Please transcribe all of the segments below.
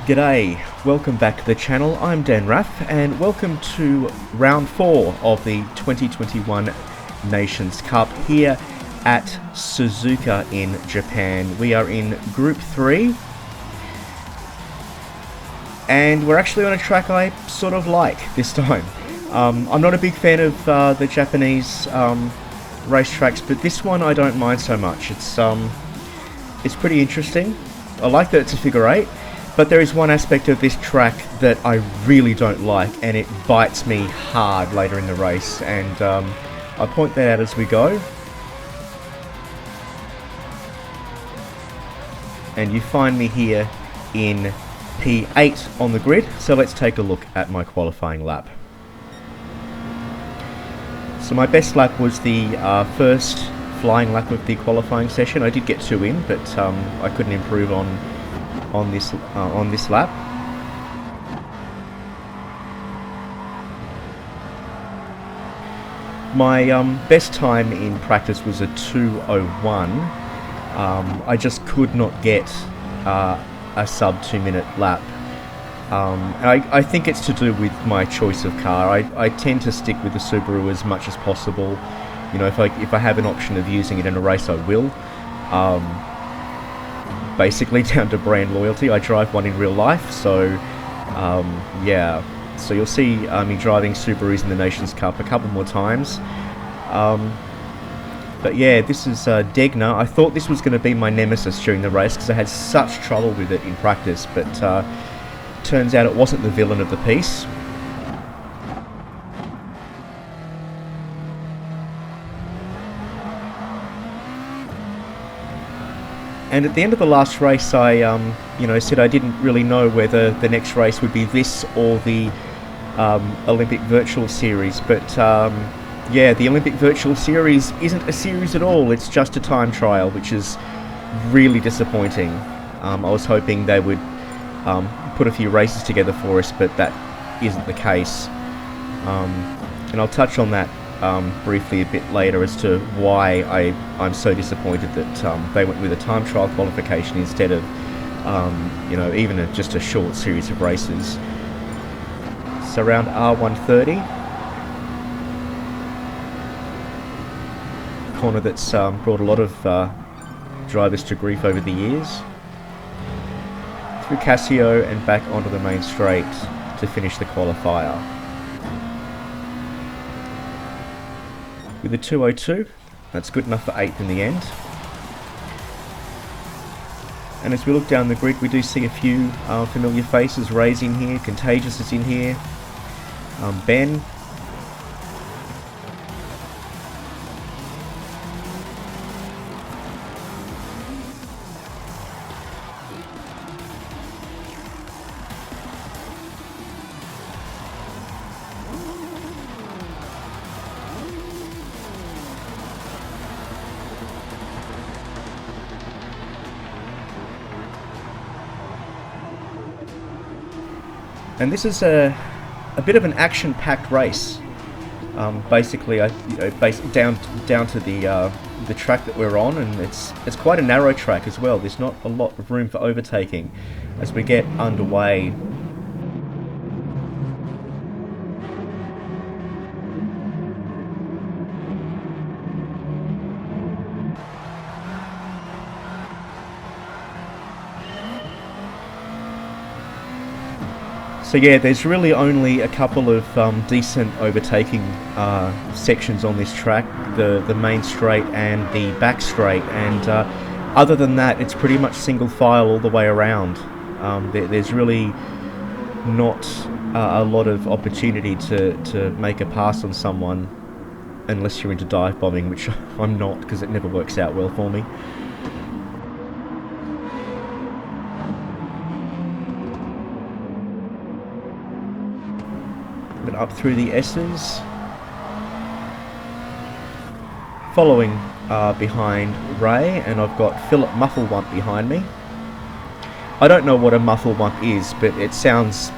G'day, welcome back to the channel. I'm Dan Raff and welcome to round 4 of the 2021 Nations Cup here at Suzuka in Japan. We are in Group 3 and we're actually on a track I sort of like this time. I'm not a big fan of the Japanese racetracks, but this one I don't mind so much. It's pretty interesting. I like that it's a figure 8. But there is one aspect of this track that I really don't like, and it bites me hard later in the race, and I'll point that out as we go. And you find me here in P8 on the grid, so let's take a look at my qualifying lap. So my best lap was the first flying lap of the qualifying session. I did get 2 in, but I couldn't improve on this lap. My best time in practice was a 2:01. I just could not get a sub 2-minute lap. I think it's to do with my choice of car. I tend to stick with the Subaru as much as possible. You know, if I have an option of using it in a race, I will. Basically down to brand loyalty. I drive one in real life, so yeah. So you'll see me driving Subarus in the Nations Cup a couple more times. But yeah, this is Degner. I thought this was going to be my nemesis during the race because I had such trouble with it in practice, but turns out it wasn't the villain of the piece. And at the end of the last race, I said I didn't really know whether the next race would be this or the Olympic Virtual Series. But yeah, the Olympic Virtual Series isn't a series at all. It's just a time trial, which is really disappointing. I was hoping they would put a few races together for us, but that isn't the case. And I'll touch on that briefly a bit later as to why I'm so disappointed that they went with a time trial qualification instead of even just a short series of races. So around R130, corner that's brought a lot of drivers to grief over the years, through Casio and back onto the main straight to finish the qualifier. With a 2:02, that's good enough for 8th in the end. And as we look down the grid, we do see a few familiar faces. Ray's in here, Contagious is in here, Ben. And this is a bit of an action-packed race. Basically, down to the track that we're on, and it's quite a narrow track as well. There's not a lot of room for overtaking as we get underway. So yeah, there's really only a couple of decent overtaking sections on this track, the main straight and the back straight, and other than that it's pretty much single file all the way around. There's really not a lot of opportunity to make a pass on someone unless you're into dive bombing, which I'm not, because it never works out well for me. Up through the S's, following behind Ray, and I've got Philip Mufflewump behind me. I don't know what a Mufflewump is, but it sounds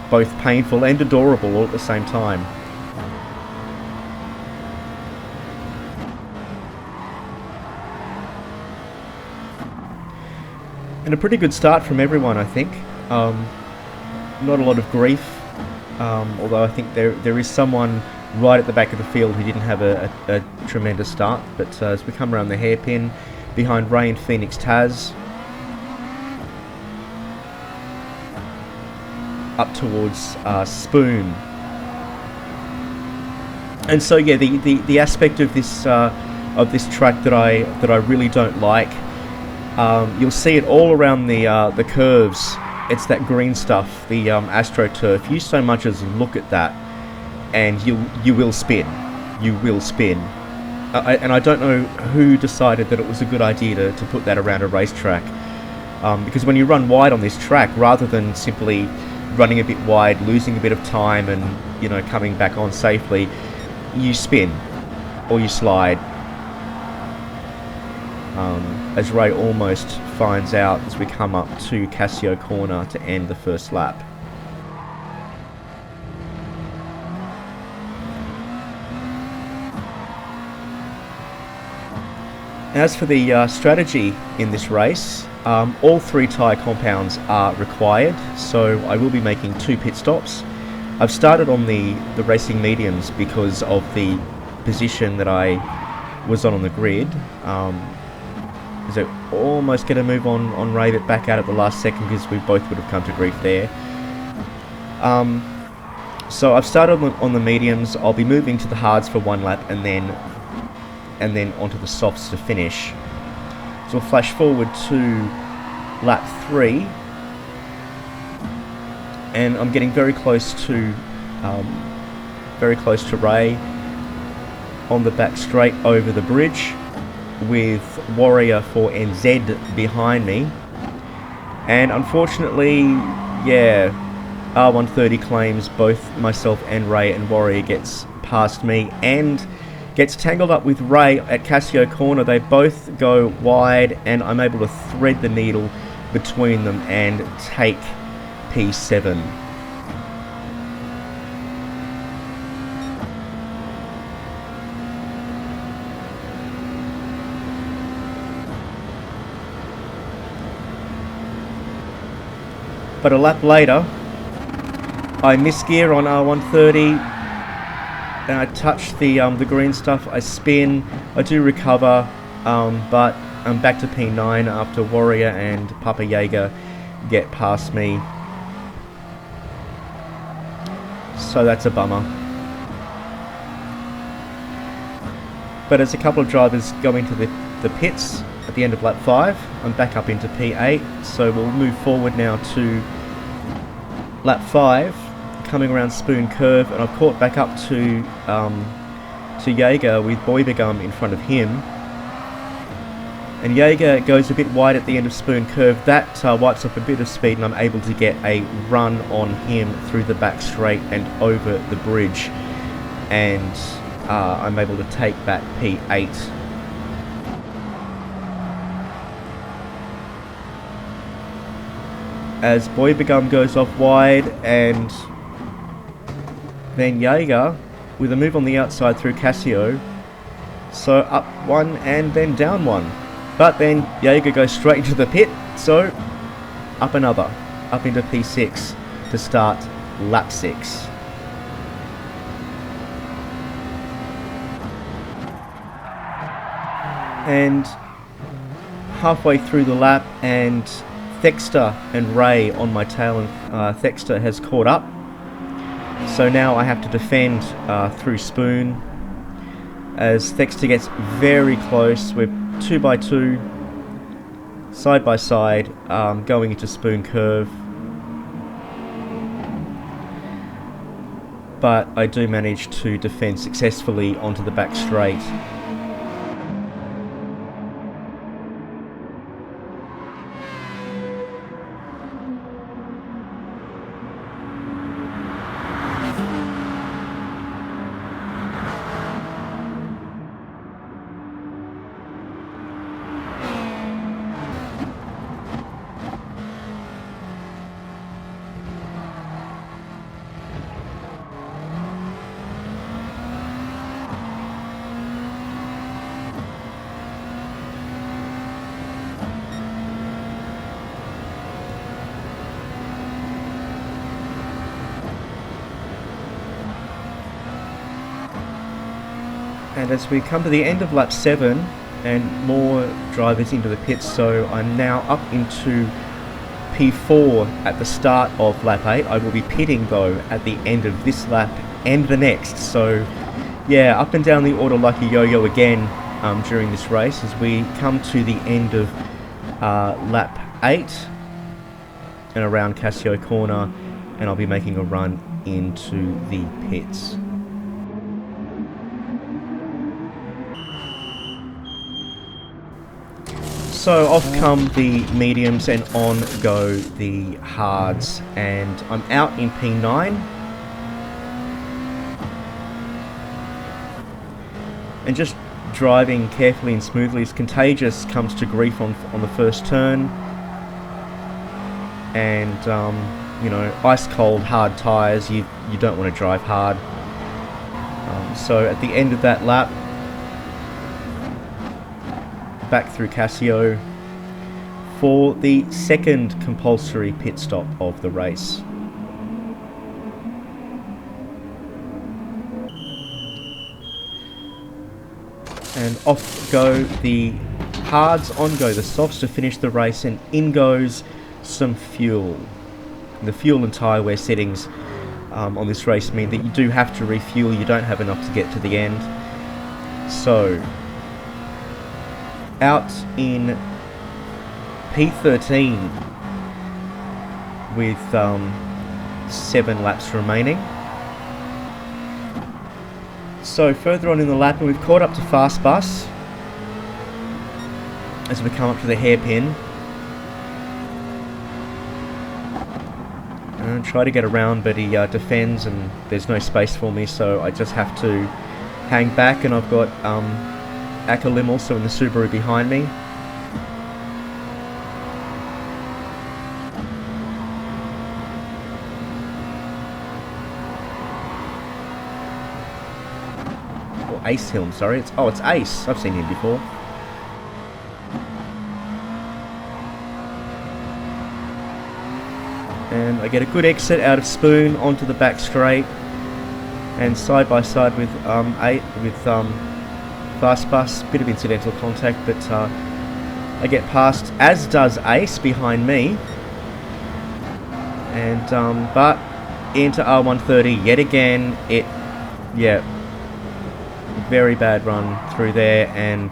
both painful and adorable all at the same time. And a pretty good start from everyone, I think. Not a lot of grief, although I think there is someone right at the back of the field who didn't have a tremendous start, but as we come around the hairpin behind Ray and Phoenix Taz, up towards Spoon. And so yeah, the aspect of this track that I really don't like, you'll see it all around the curves. It's that green stuff, the AstroTurf. You so much as look at that, and you will spin. You will spin. And I don't know who decided that it was a good idea to put that around a racetrack, because when you run wide on this track, rather than simply running a bit wide, losing a bit of time, and coming back on safely, you spin or you slide. As Ray almost finds out as we come up to Casio Corner to end the first lap. As for the strategy in this race, all 3 tyre compounds are required, so I will be making 2 pit stops. I've started on the racing mediums because of the position that I was on the grid. So almost going to move on Ray, but back out at the last second because we both would have come to grief there. So I've started on the mediums. I'll be moving to the hards for 1 lap and then onto the softs to finish. So we'll flash forward to lap 3, and I'm getting very close to Ray on the back straight over the bridge, with Warrior for NZ behind me. And unfortunately, yeah, R130 claims both myself and Ray, and Warrior gets past me and gets tangled up with Ray at Casio Corner. They both go wide, and I'm able to thread the needle between them and take P7. But a lap later, I miss gear on R130, and I touch the green stuff. I spin, I do recover, but I'm back to P9 after Warrior and Papa Jaeger get past me. So that's a bummer. But as a couple of drivers go into the pits at the end of lap 5, I'm back up into P8, so we'll move forward now to lap 5, coming around Spoon Curve, and I've caught back up to Jaeger with Boybegum in front of him. And Jaeger goes a bit wide at the end of Spoon Curve. That wipes up a bit of speed, and I'm able to get a run on him through the back straight and over the bridge, and I'm able to take back P8. As Boybegum goes off wide, and then Jaeger with a move on the outside through Casio. So up 1 and then down 1. But then Jaeger goes straight into the pit, so up another, up into P6 to start lap 6. And halfway through the lap, and Thexter and Ray on my tail, and Thexter has caught up. So now I have to defend through Spoon, as Thexter gets very close. We're 2x2, side by side, going into Spoon Curve. But I do manage to defend successfully onto the back straight. And as we come to the end of lap 7 and more drivers into the pits, so I'm now up into P4 at the start of lap 8. I will be pitting though at the end of this lap and the next. So yeah, up and down the order like a yo-yo again during this race as we come to the end of lap 8 and around Casio Corner, and I'll be making a run into the pits. So off come the mediums and on go the hards, and I'm out in P9. And just driving carefully and smoothly as Contagious comes to grief on the first turn. And, you know, ice cold, hard tyres, you don't want to drive hard. So at the end of that lap, back through Casio for the second compulsory pit stop of the race. And off go the hards, on go the softs to finish the race, and in goes some fuel. The fuel and tyre wear settings on this race mean that you do have to refuel, you don't have enough to get to the end. So out in P13 with 7 laps remaining. So further on in the lap, and we've caught up to Fast Bus as we come up to the hairpin. And try to get around, but he defends and there's no space for me, so I just have to hang back, and I've got Akalim also in the Subaru behind me. Or Ace Hilm, sorry. It's Ace. I've seen him before. And I get a good exit out of Spoon onto the back straight, and side by side with Fast Bus, bit of incidental contact, but I get past, as does Ace behind me, and but into R130 yet again. Very bad run through there, and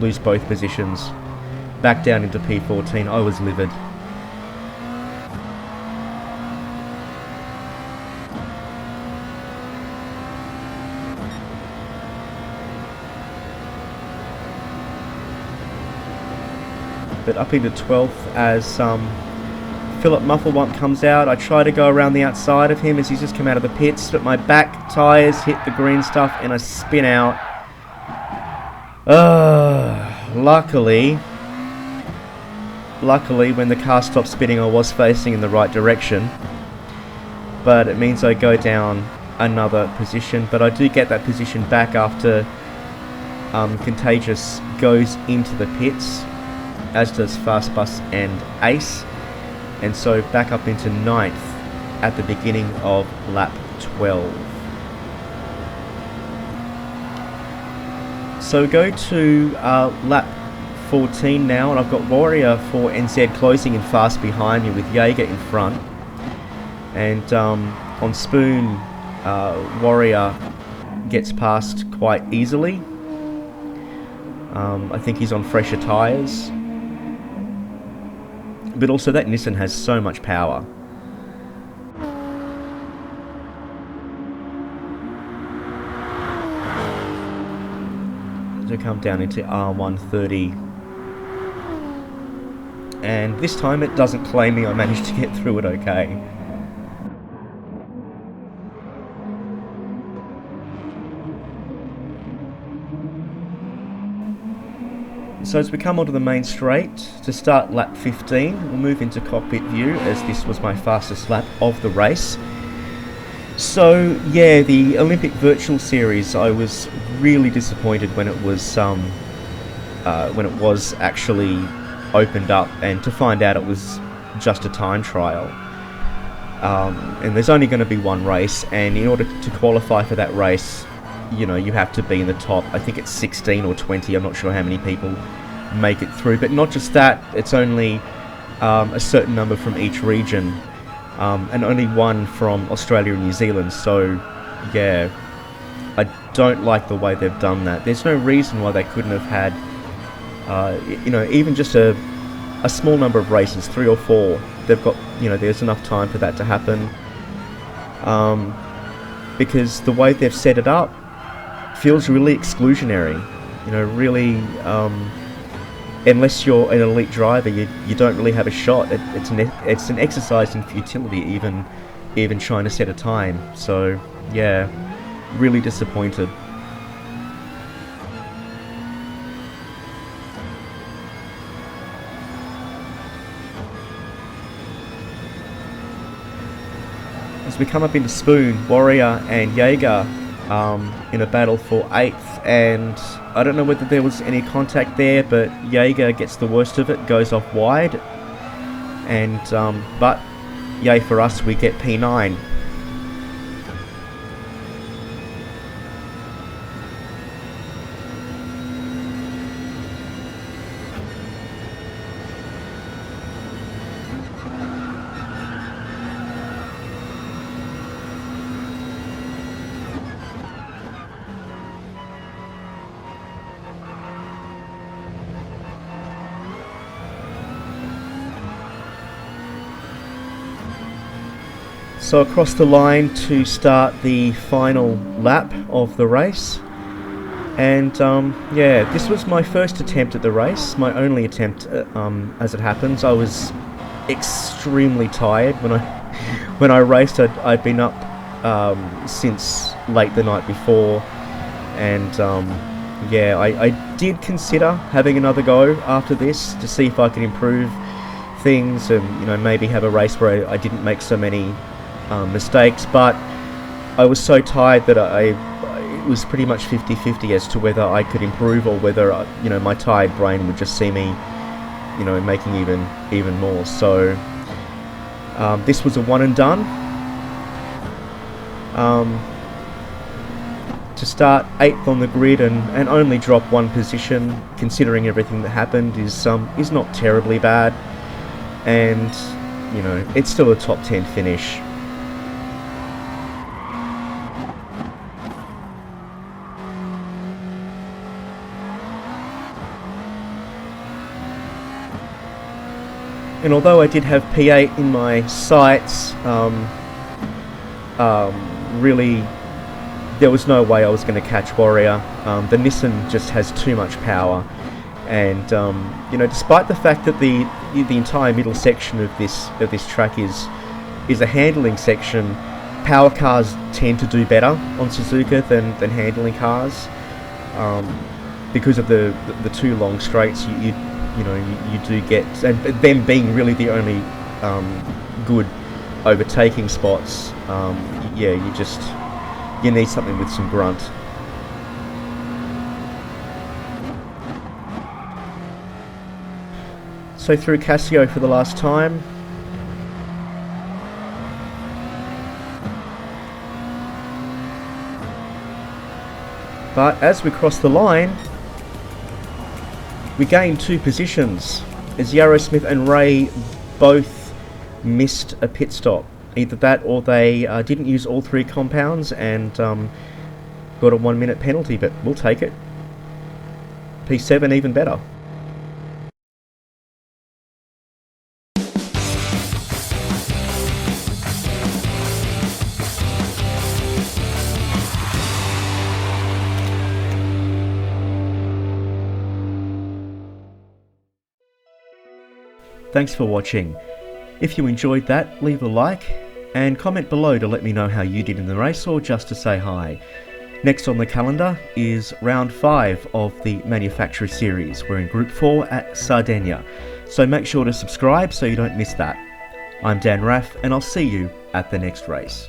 lose both positions. Back down into P14. I was livid. But up into 12th as Philip Mufflewump comes out. I try to go around the outside of him as he's just come out of the pits, but my back tyres hit the green stuff and I spin out. Luckily, when the car stopped spinning, I was facing in the right direction. But it means I go down another position, but I do get that position back after Contagious goes into the pits, as does Fast Bus and Ace, and so back up into 9th at the beginning of lap 12. So go to lap 14 now, and I've got Warrior for NZ closing in fast behind me with Jaeger in front, and on Spoon, Warrior gets past quite easily. I think he's on fresher tyres. But also that Nissan has so much power. To come down into R130. And this time it doesn't claim me, I managed to get through it okay. So as we come onto the main straight, to start lap 15, we'll move into cockpit view as this was my fastest lap of the race. So yeah, the Olympic Virtual Series, I was really disappointed when it was actually opened up, and to find out it was just a time trial. And there's only going to be one race, and in order to qualify for that race, you know, you have to be in the top, I think it's 16 or 20, I'm not sure how many people make it through. But not just that, it's only a certain number from each region, and only one from Australia and New Zealand. So yeah, I don't like the way they've done that. There's no reason why they couldn't have had you know, even just a small number of races, 3 or 4. They've got, you know, there's enough time for that to happen, because the way they've set it up feels really exclusionary. You know, really, unless you're an elite driver, you don't really have a shot. It's an exercise in futility, even trying to set a time. So yeah, really disappointed. As we come up into Spoon, Warrior and Jaeger in a battle for 8th, and I don't know whether there was any contact there, but Jaeger gets the worst of it, goes off wide, and but yay for us, we get P9. So across the line to start the final lap of the race, and yeah, this was my first attempt at the race, my only attempt. As it happens, I was extremely tired when I raced. I'd been up since late the night before, and yeah, I did consider having another go after this to see if I could improve things, and you know, maybe have a race where I didn't make so many mistakes, but I was so tired that it was pretty much 50-50 as to whether I could improve or whether you know, my tired brain would just see me, you know, making even more. So this was a one and done. To start 8th on the grid and only drop 1 position, considering everything that happened, is not terribly bad, and you know, it's still a top 10 finish. And although I did have P8 in my sights, really, there was no way I was going to catch Warrior. The Nissan just has too much power, and you know, despite the fact that the entire middle section of this track is a handling section, power cars tend to do better on Suzuka than handling cars, because of the 2 long straights. You know, you do get, and them being really the only good overtaking spots. Yeah, you need something with some grunt. So through Casio for the last time. But as we cross the line, we gained 2 positions, as Yarrowsmith and Ray both missed a pit stop. Either that or they didn't use all 3 compounds and got a 1 minute penalty, but we'll take it. P7 even better. Thanks for watching. If you enjoyed that, leave a like and comment below to let me know how you did in the race or just to say hi. Next on the calendar is round 5 of the Manufacturer Series. We're in Group 4 at Sardinia, so make sure to subscribe so you don't miss that. I'm Dan Raff, and I'll see you at the next race.